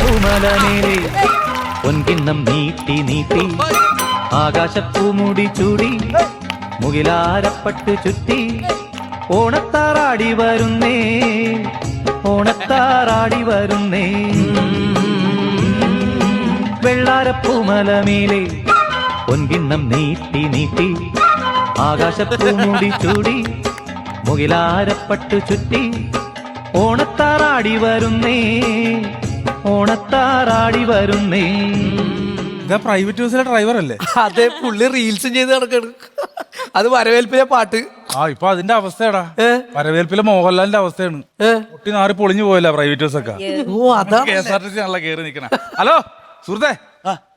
വെള്ളാരപ്പൂമലമേലെ പൊൻകിണ്ണം നീട്ടി നീട്ടി ആകാശപ്പൂമുടി ചൂടി മുകിലാരപ്പട്ട് ചുറ്റി ഓണത്താറാടി വരുന്നേ ഓണത്താറാടി വരുന്നേ വെള്ളാരപ്പൂമലമേലെ പൊൻകിണ്ണം നീട്ടി നീട്ടി ആകാശപ്പൂമുടി ചൂടി മുകിലാരപ്പട്ട് ചുറ്റി ഓണത്താറാടി വരുന്നേ ഓണത്താറാടി വരുന്നേ. ഇതാ പ്രൈവറ്റ് ബസ്സിലെ ഡ്രൈവർ അല്ലേ? അതെ, പുള്ളി റീൽസും ചെയ്ത് നടക്കാണ്. അത് വരവേൽപ്പിലെ പാട്ട്. ഇപ്പൊ അതിന്റെ അവസ്ഥയാടാ. വരവേൽപ്പിലെ മോഹൻലാലിന്റെ അവസ്ഥയാണ്. പൊട്ടി നാറി പൊളിഞ്ഞു പോയല്ല പ്രൈവറ്റ് ബസ്സൊക്കെ. ഓ, അതാ KSRTC ആണല്ലോ കേറി നിക്കണ. ഹലോ സുഹൃത്തെ,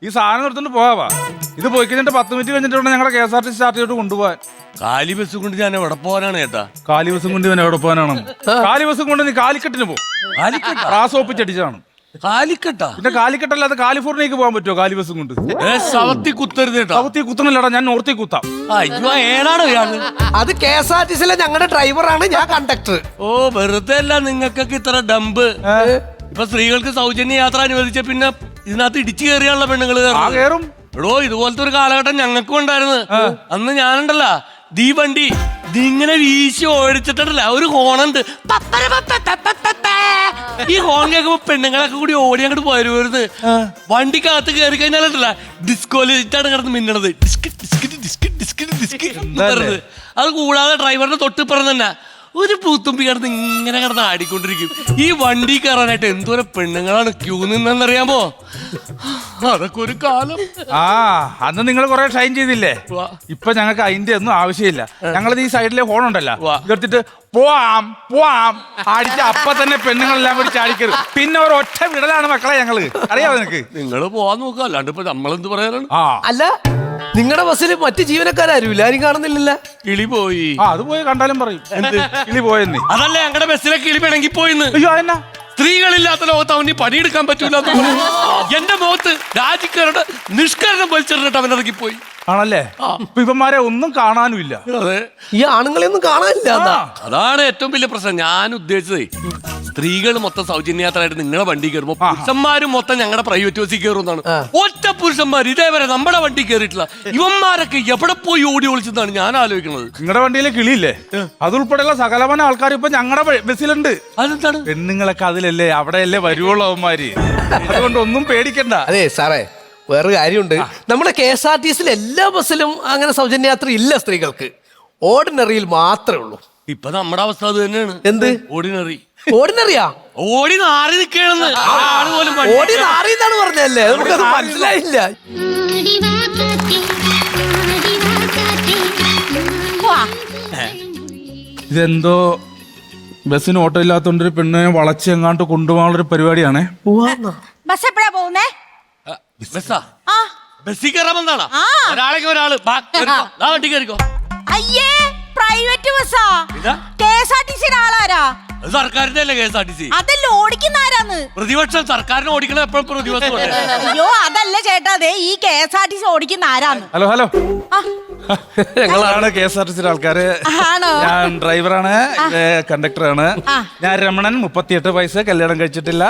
ഈ സാധനം എടുത്തോണ്ട് പോവാ. ഇത് പോയി കഴിഞ്ഞിട്ട് 10 മിനിറ്റ് കഴിഞ്ഞിട്ട് ഞങ്ങളുടെ KSRTC സ്റ്റാർട്ട് ചെയ്തിട്ട് കൊണ്ടുപോവാൻ. കാലി ബസ് കൊണ്ട് ഞാൻ എവിടെ പോകാനാണ് ചേട്ടാ? കാലി ബസ്സും കൊണ്ട് ഇവൻ എവിടെ പോകാനാണ്? കാലി ബസ്സും കൊണ്ട് നീ കാലിക്കട്ടിന് പോകും. റാസോപ്പിച്ചടിച്ചാണ്. കാലിക്കട്ടാ? പിന്നെ കാലിക്കട്ടല്ലാതെ കാലിഫോർണിയക്ക് പോകാൻ പറ്റുമോ കാലി ബസ്സും കൊണ്ട്? സവത്തി കുത്തരുത് കേട്ടോ. സൗത്തി കുത്തണല്ലടാ, ഞാൻ നോർത്തി കുത്താം. അയ്യോ, ഏടാണോ ഇയാള്? അത് KSRTC ഞങ്ങളുടെ ഡ്രൈവറാണ്, ഞാൻ കണ്ടക്ടർ. ഓ, വെറുതെ അല്ല നിങ്ങൾക്കൊക്കെ ഇത്ര ഡമ്പ്. ഇപ്പൊ സ്ത്രീകൾക്ക് സൗജന്യ യാത്ര അനുവദിച്ച പിന്നെ ഇതിനകത്ത് ഇടിച്ചു കയറിയാണല്ലോ പെണ്ണുങ്ങള് കേറും. എടോ, ഇതുപോലത്തെ ഒരു കാലഘട്ടം ഞങ്ങൾക്കും ഉണ്ടായിരുന്നു. അന്ന് ഞാനുണ്ടല്ല വണ്ടി ഇതിങ്ങനെ വീശി ഓടിച്ചിട്ടല്ല, ഒരു ഹോണുണ്ട്. ഈ ഹോൺ കേൾക്കുമ്പോ പെണ്ണുങ്ങളൊക്കെ കൂടി ഓടി അങ്ങോട്ട് പോരുന്നത്. വണ്ടിക്കകത്ത് കയറി കഴിഞ്ഞാലല്ല ഡിസ്കോലിറ്റാണ് കിടന്ന് മിന്നണത്. അത് കൂടാതെ ഡ്രൈവറിന്റെ തൊട്ടിപ്പുറം തന്നെ ഒരു പൂത്തുമ്പി കിടന്ന് ഇങ്ങനെ കിടന്ന് ആടിക്കൊണ്ടിരിക്കും. ഈ വണ്ടി കയറാനായിട്ട് എന്തോരം പെണ്ണുങ്ങളാണ് ക്യൂ നിന്നറിയാമോ? അതൊക്കെ ഒരു കാലം. അന്ന് നിങ്ങൾ കുറെ ഷൈൻ ചെയ്തില്ലേ? ഇപ്പൊ ഞങ്ങൾക്ക് അതിന്റെ ഒന്നും ആവശ്യമില്ല. ഞങ്ങളത് ഈ സൈഡിലെ ഹോൺ ഉണ്ടല്ലോ, ഇതെടുത്തിട്ട് പോവാം പോവാം അടിച്ച് അപ്പൊ തന്നെ പെണ്ണുങ്ങളെല്ലാം കൂടി ചാടിക്കരുത്. പിന്നെ ഒരു ഒറ്റ വിടലാണ് മക്കളെ ഞങ്ങള്. അറിയാവോ നിനക്ക്? നിങ്ങൾ പോവാൻ നോക്കുക, അല്ലാണ്ട് ഇപ്പൊ നമ്മളെന്ത് പറയാനാണ്? അല്ല, നിങ്ങളുടെ ബസ്സിൽ മറ്റു ജീവനക്കാരും ആരും കാണുന്നില്ലല്ലോ. കിളി പോയി. അത് പോയി കണ്ടാലും പറയും കിളി പോയെന്ന്. അതല്ല, ഞങ്ങളുടെ ബസ്സിലെ കിളി പിണങ്ങി പോയിന്ന്. അയ്യോ, എന്നാ സ്ത്രീകളില്ലാത്ത ലോകത്ത് അവന് പണിയെടുക്കാൻ പറ്റൂല. എന്റെ മുഖത്ത് രാജിക്കാരുടെ നിഷ്കരണം വലിച്ചെറിഞ്ഞിട്ട് അവൻ ഇറങ്ങിപ്പോയി. ആണല്ലേ? ഇപ്പൊ ഇവന്മാരെ ഒന്നും കാണാനുമില്ല. അതെ, ഈ ആണുങ്ങളെ ഒന്നും കാണാനില്ല. അതാണ് ഏറ്റവും വലിയ പ്രശ്നം. ഞാൻ ഉദ്ദേശിച്ചത് സ്ത്രീകൾ മൊത്തം സൗജന്യയാത്രയായിട്ട് നിങ്ങളുടെ വണ്ടി കയറുമ്പോ പുരുഷന്മാരും മൊത്തം ഞങ്ങളുടെ പ്രൈവറ്റ് ബസ്സിൽ കയറുന്നതാണ്. ഒറ്റ പുരുഷന്മാർ ഇതേവരെ നമ്മുടെ വണ്ടി കയറിയിട്ടില്ല. ഇവന്മാരൊക്കെ എവിടെ പോയി ഓടി ഒളിച്ചെന്നാണ് ഞാൻ ആലോചിക്കുന്നത്. നിങ്ങളുടെ വണ്ടിയിലെ കിളിയില്ലേ, അതുൾപ്പെടെയുള്ള സകലമാന ആൾക്കാർ ഇപ്പൊ ഞങ്ങളുടെ ബസ്സിലുണ്ട്. അതെന്താണ്? പെണ്ണുങ്ങളൊക്കെ അതിലല്ലേ, അവിടെയല്ലേ വരുവുള്ളൂ അവന്മാര്. അതുകൊണ്ട് ഒന്നും പേടിക്കണ്ട. അതെ സാറേ, വേറൊരു കാര്യമുണ്ട്. നമ്മുടെ KSRTC എല്ലാ ബസ്സിലും അങ്ങനെ സൗജന്യയാത്ര ഇല്ല സ്ത്രീകൾക്ക്. ഓർഡിനറിയിൽ മാത്രമേ ഉള്ളൂ. ഇപ്പൊ നമ്മുടെ അവസ്ഥ അത് തന്നെയാണ്. എന്ത് ഓർഡിനറി? ഓർഡിനറിയാ? ഓടി നാറി നിൽക്കണെന്ന്. ഓടി നാറിയെന്നാണ് പറഞ്ഞല്ലേ, നമുക്കത് മനസ്സിലായില്ല. ഇതെന്തോ ബസ്സിന് ഓട്ടോ ഇല്ലാത്തോണ്ടൊരു പെണ്ണിനെ വളച്ച് എങ്ങാണ്ട് കൊണ്ടുപോകാനുള്ളൊരു പരിപാടിയാണേ. ബസ് എപ്പോഴാ പോകുന്നേ? ബസ്സാ? ബസ്സിൽ കയറാൻ വന്നാണോ? ഒരാളേക്ക് ഒരാള് വണ്ടി കയറിക്കോ. അയ്യേ, പ്രൈവറ്റ് ബസ്സാ. KSRTC ആളാരാ? സർക്കാരിന്റെ അല്ലേ KSRTC? അതല്ല, ഓടിക്കുന്ന ആരാന്ന്? പ്രതിപക്ഷം സർക്കാരിനെ ഓടിക്കണ എപ്പോഴും പ്രതിപക്ഷം. അയ്യോ, അതല്ല ചേട്ടാ, അതെ ഈ KSRTC ഓടിക്കുന്ന ആരാന്ന്? ഹലോ ഹലോ, ഞങ്ങളാണ് KSRTC ആൾക്കാര്. ഞാൻ ഡ്രൈവറാണ്, കണ്ടക്ടറാണ്. ഞാൻ രമണൻ, 38 വയസ്സ്, കല്യാണം കഴിച്ചിട്ടില്ല.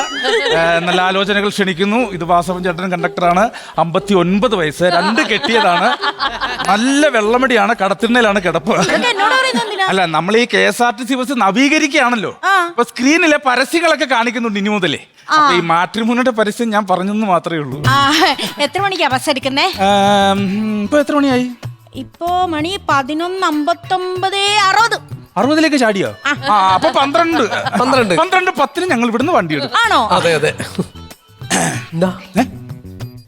നല്ല ആലോചനകൾ ക്ഷണിക്കുന്നു. ഇത് വാസവൻ ചേട്ടൻ കണ്ടക്ടറാണ്, 59 വയസ്സ്, 2 കെട്ടിയതാണ്. നല്ല വെള്ളമടിയാണ്, കടത്തിണ്ണയിലാണ് കിടപ്പ്. അല്ല, നമ്മൾ ഈ KSRTC ബസ് നവീകരിക്കുകയാണല്ലോ. അപ്പൊ സ്ക്രീനിലെ പരസ്യങ്ങളൊക്കെ കാണിക്കുന്നുണ്ട് ഇനി മുതലേ. അപ്പൊ ഈ മാട്രിമോണിയുടെ പരസ്യം ഞാൻ പറഞ്ഞെന്ന് മാത്രമേ ഉള്ളൂ. എത്ര മണിക്കാ ബസ് എടുക്കുന്നേ? ഇപ്പൊ എത്ര മണിയായി? ഇപ്പൊ മണി 11:59, 60 ചാടിയോ? അപ്പൊ 12:10 ഞങ്ങൾ ഇവിടുന്ന് വണ്ടി എടുക്കും. ആണോ? അതെ അതെ.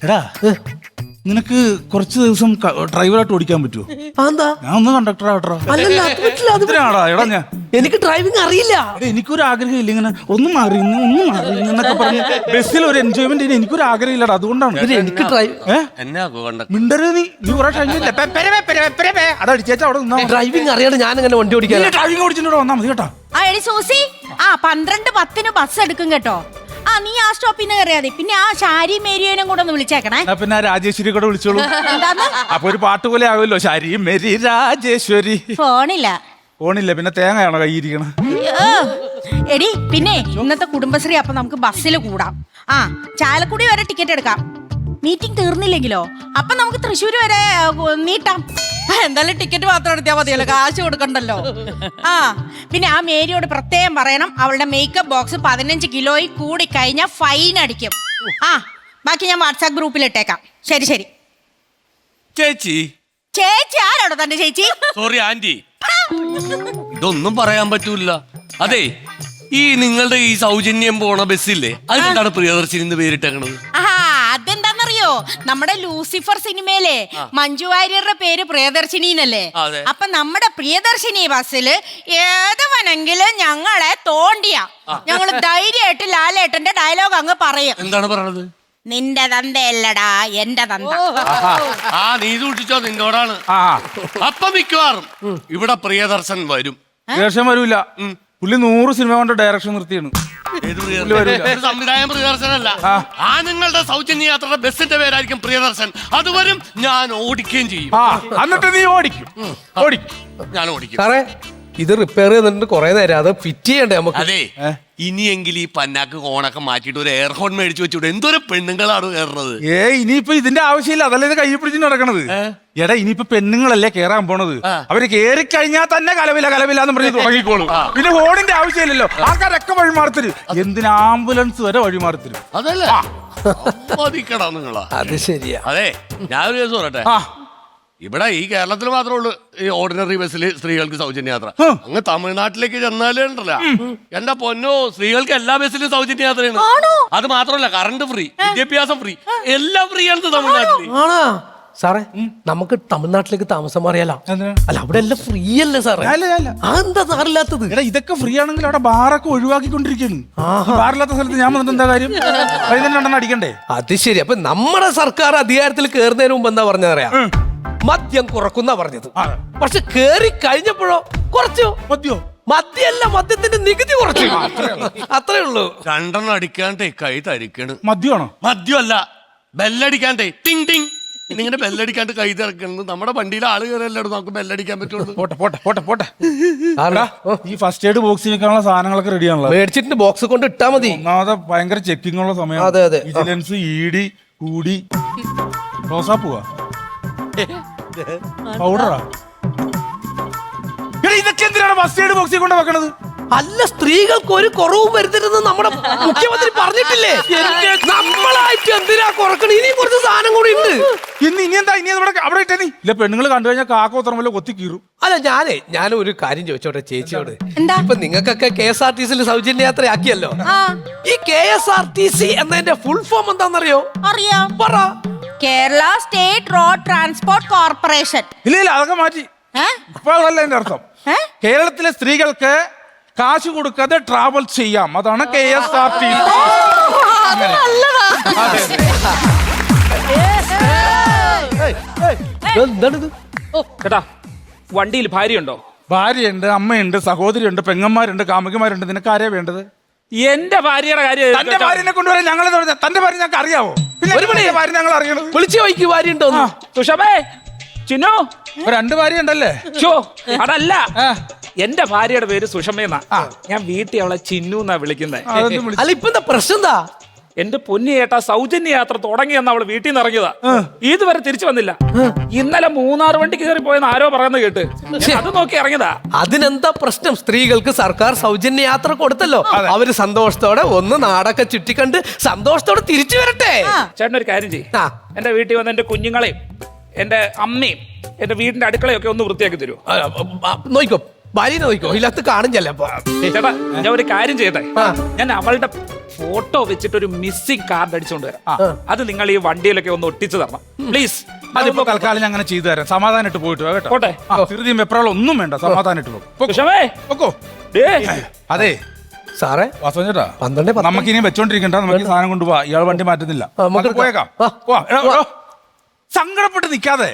എടാ, നിനക്ക് കുറച്ച് ദിവസം ഡ്രൈവറായിട്ട് ഓടിക്കാൻ പറ്റുമോ? ഞാൻ ഒന്ന് കണ്ടക്ടറാട്ടോ. എടാ, ഞാൻ എനിക്ക് ഡ്രൈവിംഗ് അറിയില്ല. എനിക്കൊരു ആഗ്രഹം ഇല്ല ഇങ്ങനെ ഒന്നും മാറി എന്നൊക്കെ പറഞ്ഞ് ബസ്സിൽ ഒരു എൻജോയ്മെന്റ് എനിക്കൊരു ആഗ്രഹം ഇല്ലടാ. അതുകൊണ്ടാണ് എനിക്ക് മിണ്ടരുത്. നീ കുറെ അതടിച്ചേച്ചാ അവിടെ നിന്നാ. ഡ്രൈവിംഗ് അറിയാതെ ഞാൻ അങ്ങനെ വണ്ടി ഓടിക്കാൻ. ഡ്രൈവിംഗ് ഓടിച്ചിട്ട് വന്നാ മതി കേട്ടോ. സൂസി, 12:10 ബസ് എടുക്കും കേട്ടോ. നീ ആ സ്റ്റോപ്പിൽ നിന്ന് കയറിയാതെ. പിന്നെ ആ ശാരി മേരിയനും കൂടെ ഒന്ന് വിളിച്ചേക്കണേ. പിന്നെ രാജേശ്വരി കൂടെ വിളിച്ചോളൂ. അപ്പൊ ഒരു പാട്ട് പോലെ ആകുമല്ലോ, ശാരി മേരി രാജേശ്വരി. ഫോണില്ല, പിന്നെ തേങ്ങയാണോ കയ്യിരിക്കണം? എടി, പിന്നെ ഇന്നത്തെ കുടുംബശ്രീ അപ്പൊ നമുക്ക് ബസ്സിൽ കൂടാം. ആ ചാലക്കുടി വരെ ടിക്കറ്റ് എടുക്കാം. മീറ്റിംഗ് തീർന്നില്ലെങ്കിലോ അപ്പൊ നമുക്ക് തൃശ്ശൂർ വരെ നീട്ടാം. എന്തായാലും ടിക്കറ്റ് മാത്രം എടുത്താൽ മതിയല്ലോ, കാശ് കൊടുക്കണ്ടല്ലോ. ആ പിന്നെ ആ മേരിയോട് പ്രത്യേകം പറയണം, അവളുടെ മേക്കപ്പ് ബോക്സ് 15 കിലോയിൽ കൂടി കഴിഞ്ഞാൽ ഫൈൻ അടിക്കും. ആ ബാക്കി ഞാൻ വാട്സാപ്പ് ഗ്രൂപ്പിൽ ഇട്ടേക്കാം. ശരി ശരി. ചേച്ചി ചേച്ചി ആരാണോ തന്റെ ചേച്ചി? സോറി ആന്റി, ഇതൊന്നും പറയാൻ പറ്റൂല. അതെ, ഈ നിങ്ങളുടെ ഈ സൗജന്യം പോണ ബസ്സില്ലേ, അതിനെന്താണ് പ്രിയദർശിനി എന്ന് പേരിട്ടേക്കണത്? അതെന്താന്നറിയോ, നമ്മുടെ ലൂസിഫർ സിനിമയിലെ മഞ്ജു വാര്യരുടെ പേര് പ്രിയദർശിനി എന്നല്ലേ. അതെ. അപ്പൊ നമ്മുടെ പ്രിയദർശിനി ബസ്സില് ഏതവനെങ്കിലും ഞങ്ങളെ തോണ്ടിയാ ഞങ്ങള് ധൈര്യമായിട്ട് ലാലേട്ടന്റെ ഡയലോഗ് അങ്ങ് പറയും. എന്താണ് പറയണത്? നിന്റെ തന്തയല്ലടാ എന്റെ തന്ത. ആ നീ സൂക്ഷിച്ചോ, നിന്നോടാണ്. അപ്പൊ മിക്കവാറും ഇവിടെ പ്രിയദർശൻ വരും. ദേഷ്യം വരൂല, പുള്ളി 100 സിനിമ കൊണ്ട് ഡയറക്ഷൻ നിർത്തിയാണ്. ഏത് പ്രിയദർശൻ? സംവിധായകൻ പ്രിയദർശനല്ല. ആ നിങ്ങളുടെ സൗജന്യ യാത്രയുടെ ബസ്സിന്റെ പേരായിരിക്കും പ്രിയദർശൻ. അത് വരും, ഞാൻ ഓടിക്കുകയും ചെയ്യും. എന്നിട്ട് നീ ഓടിക്കും. ഞാൻ ഓടിക്കും. സാറേ ഇത് റിപ്പയർ ചെയ്തിട്ട് കുറെ നേരം, അത് ഫിറ്റ് ചെയ്യണ്ടേ നമുക്ക്? അതെ, ഇനിയെങ്കിൽ ഈ പന്നാക്ക് കോണൊക്കെ മാറ്റിട്ട് ഒരു എയർ ഹോൺ മേടിച്ചു വെച്ചൂടെ? എന്തോരം പെണ്ണുങ്ങളാണ് കയറുന്നത്. ഇനിയിപ്പോ ഇതിന്റെ ആവശ്യമില്ല, അതല്ലേ ഇത് കൈ പിടിച്ച് നടക്കണത്. എടാ ഇനിയിപ്പോ പെണ്ണുങ്ങളല്ലേ കേറാൻ പോണത്, അവര് കേറി കഴിഞ്ഞാൽ തന്നെ കലവില്ല എന്ന് പറഞ്ഞ് തുടങ്ങിക്കോളും. പിന്നെ ഹോണിന്റെ ആവശ്യമില്ലല്ലോ, ആൾക്കാരൊക്കെ വഴിമാറത്തരും. എന്തിന് ആംബുലൻസ് വരെ വഴിമാറത്തരും. അതല്ലേ മതിക്കടാ നിങ്ങളാ. അത് ശരിയാ. അതെ, ഞാൻ ഒരു കേസ് പറയട്ടെ. ഇവിടെ ഈ കേരളത്തിൽ മാത്രമേ ഉള്ളൂ ഈ ഓർഡിനറി ബസ്സിൽ സ്ത്രീകൾക്ക് സൗജന്യ യാത്ര. അങ്ങ് തമിഴ്നാട്ടിലേക്ക് ചെന്നാലേ ഉണ്ടല്ലോ, എന്റെ പൊന്നോ, സ്ത്രീകൾക്ക് എല്ലാ ബസ്സിലും സൗജന്യ യാത്രയാണ്. അത് മാത്രമല്ല, കറണ്ട് ഫ്രീ, വിദ്യാഭ്യാസം ഫ്രീ, എല്ലാം ഫ്രീ ആണ് തമിഴ്നാട്ടിൽ. ആണോ സാറേ? നമുക്ക് തമിഴ്നാട്ടിലേക്ക് താമസം മാറിയാലോ? അല്ല അവിടെ എല്ലാം ഫ്രീ അല്ലേ സാറേ? എന്താ സാറില്ലാത്തത്? എടാ ഇതൊക്കെ ഫ്രീ ആണെങ്കിൽ അവിടെ ബാറൊക്കെ ഒഴിവാക്കിക്കൊണ്ടിരിക്കുന്നു. ബാറില്ലാത്ത സ്ഥലത്ത് ഞാൻ വന്നിട്ട് എന്താ കാര്യം? അടിക്കണ്ടേ? അത് ശരി. അപ്പൊ നമ്മുടെ സർക്കാർ അധികാരത്തിൽ കയറുന്നതിന് മുമ്പ് എന്താ പറഞ്ഞറിയാം? മദ്യം കുറക്കുന്ന പറഞ്ഞത്. പക്ഷെ കേറി കഴിഞ്ഞപ്പോഴോ കുറച്ചു. മദ്യമല്ല, മദ്യത്തിന്റെ നികുതി കുറച്ചു. അത്രേ ഉള്ളൂ. 2 അടിക്കാണ്ടേ കൈ തരിക്കണ്. മദ്യമാണോ? മദ്യമല്ല, ബെല്ലടിക്കാണ്ടേ ടിങ് ടിങ് ഇങ്ങനെ ബെല്ലടിക്കാണ്ട് കൈ തിറക്കുന്നത്. നമ്മുടെ വണ്ടിയിൽ ആള് കയറല്ലോ, നമുക്ക് ബെല്ലടിക്കാൻ പറ്റുള്ളൂ. പോട്ടെ ഈ ഫസ്റ്റ് എയ്ഡ് ബോക്സിൽ വെക്കാനുള്ള സാധനങ്ങളൊക്കെ റെഡിയാണല്ലോ. മേടിച്ചിട്ട് ബോക്സ് കൊണ്ട് ഇട്ടാ മതി. ഒന്നാമതെ ഭയങ്കര ചെക്കിംഗ് ഉള്ള സമയം. അതെ. വിജിലൻസ്, ED കൂടി. റോസാപ്പൂവാ, പൗഡറാ. ഇതൊക്കെ എന്തിനാണ് ഫസ്റ്റ് എയ്ഡ് ബോക്സിൽ കൊണ്ട് വെക്കണത്? അല്ല, സ്ത്രീകൾക്ക് ഒരു കുറവും വരുത്തരുതെന്ന് നമ്മുടെ മുഖ്യമന്ത്രി പറഞ്ഞിട്ടില്ലേ? നമ്മളായിട്ട് എന്തിനാ കുറക്കണം? ഇനി കുറച്ച് സാധനം കൂടി ഉണ്ട്. ഇനി എന്താ അവിടെ ഇട്ടേ? ഇല്ല, പെണ്ണുങ്ങൾ കണ്ടു കഴിഞ്ഞാൽ കാക്കോത്തറമല്ലോ കൊത്തി കീറും. അല്ല ഞാൻ ഒരു കാര്യം ചോദിച്ചോട്ടെ ചേച്ചിയോട്. ഇപ്പൊ നിങ്ങൾക്കൊക്കെ KSRTC സൗജന്യ യാത്ര ആക്കിയല്ലോ. ഈ KSRTC എന്നതിന്റെ ഫുൾ ഫോം എന്താണെന്നറിയോ? അറിയാം, പറ. Kerala state road transport corporation. ഇല്ല അതൊക്കെ മാറ്റി. അപ്പൊ അതല്ല എന്റെ അർത്ഥം. കേരളത്തിലെ സ്ത്രീകൾക്ക് കാശ് കൊടുക്കാതെ ട്രാവൽ ചെയ്യാം, അതാണ് KSRTC. എന്താണിത്? ചേട്ടാ വണ്ടിയിൽ ഭാര്യയുണ്ടോ? ഭാര്യയുണ്ട്, അമ്മയുണ്ട്, സഹോദരിയുണ്ട്, പെങ്ങന്മാരുണ്ട്, കാമുകിമാരുണ്ട്. നിനക്ക് ആരെയാ വേണ്ടത്? എന്റെ ഭാര്യയുടെ കാര്യം. തന്റെ ഭാര്യനെ കൊണ്ടുവരാൻ ഞങ്ങൾ തന്റെ ഭാര്യ ഞങ്ങൾക്ക് അറിയാവോ? പിന്നെ ഭാര്യ ഞങ്ങൾ അറിയണത്. വിളിച്ചു വൈക്ക് ഭാര്യ ഉണ്ടോ? സുഷമേ, ചിന്നു, 2 ഭാര്യ ഉണ്ടല്ലേ? അതല്ല, എന്റെ ഭാര്യയുടെ പേര് സുഷമേന്നാ. ഞാൻ വീട്ടിൽ അവളെ ചിന്നു എന്നാ വിളിക്കുന്നത്. അല്ല ഇപ്പൊ എന്താ പ്രശ്നം? എന്താ എന്റെ പൊന്നി ചേട്ടാ, സൗജന്യ യാത്ര തുടങ്ങിയെന്ന് അവള് വീട്ടിൽ നിന്ന് ഇറങ്ങിയതാ, ഇതുവരെ തിരിച്ചു വന്നില്ല. ഇന്നലെ 3 വണ്ടി കയറി പോയെന്ന് ആരോ പറയുന്നത് കേട്ട് അത് നോക്കി ഇറങ്ങിയതാ. അതിനെന്താ പ്രശ്നം? സ്ത്രീകൾക്ക് സർക്കാർ സൗജന്യ യാത്ര കൊടുത്തല്ലോ, അവര് സന്തോഷത്തോടെ ഒന്ന് നാടൊക്കെ ചുറ്റിക്കണ്ട് സന്തോഷത്തോടെ തിരിച്ചു വരട്ടെ. ചേട്ടൻ ഒരു കാര്യം ചെയ്യും, എന്റെ വീട്ടിൽ വന്ന് എന്റെ കുഞ്ഞുങ്ങളെയും എന്റെ അമ്മയും എന്റെ വീടിന്റെ അടുക്കളയൊക്കെ ഒന്ന് വൃത്തിയാക്കി തരുമോ? നോക്കോ, ഭാര്യനെ നോക്കോ, ഇല്ലാത്ത കാണും ചെല്ലപ്പോ. ചേട്ടാ ഞാൻ ഒരു കാര്യം ചെയ്യട്ടെ, ഞാൻ അവളുടെ ഫോട്ടോ വെച്ചിട്ട് ഒരു മിസ്സിംഗ് കാർഡ് അടിച്ചുകൊണ്ട് വരാം. അത് നിങ്ങൾ ഈ വണ്ടിയിലൊക്കെ ഒന്ന് ഒട്ടിച്ചു തരണം പ്ലീസ്. അതിപ്പോ തൽക്കാലം അങ്ങനെ ചെയ്തു തരാം. സമാധാനമായിട്ട് പോയിട്ട് കേട്ടോ. പോട്ടെ, ധൃതിയും വെപ്രാളം ഒന്നും വേണ്ട, സമാധാനമായിട്ട് പോകും. അതെ സാറേ, വാസവൻ ചേട്ടാ, 12 നമുക്ക് ഇനി വെച്ചോണ്ടിരിക്കണ്ട, നമുക്ക് ഈ സാധനം കൊണ്ടുപോവാ. ഇയാൾ വണ്ടി മാറ്റുന്നില്ല, നമുക്ക് പോയേക്കാം. സങ്കടപ്പെട്ട് നിൽക്കാതെ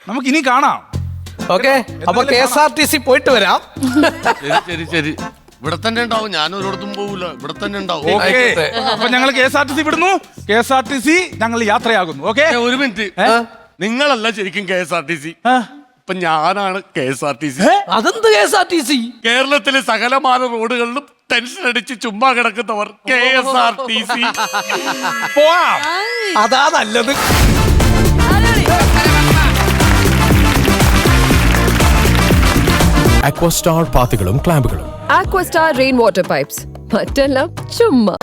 നമുക്ക് ഇനി കാണാം. ഓക്കെ, അപ്പൊ KSRTC പോയിട്ട് വരാം. ശരി, ഇവിടെ തന്നെ ഉണ്ടാവും. ഞാൻ ഒരിടത്തും പോവില്ല, ഇവിടെ തന്നെ ഉണ്ടാവും. അപ്പൊ ഞങ്ങൾ KSRTC വിടുന്നു. KSRTC ഞങ്ങൾ യാത്രയാകുന്നു. ഓക്കെ, ഒരു മിനിറ്റ്, നിങ്ങളല്ല ശരിക്കും KSRTC. ഇപ്പൊ ഞാനാണ് KSRTC. അതെന്ത് KSRTC? കേരളത്തിലെ സകലമാന റോഡുകളിലും ടെൻഷൻ അടിച്ച് ചുമ്മാ കിടക്കുന്നവർ KSRTC. പോവാം. അതാ നല്ലത്. അക്വസ്റ്റാർ പാത്തികളും ക്ലാമ്പുകളും. Aquastar rainwater pipes. മറ്റെല്ലാം ചുമ്മാ.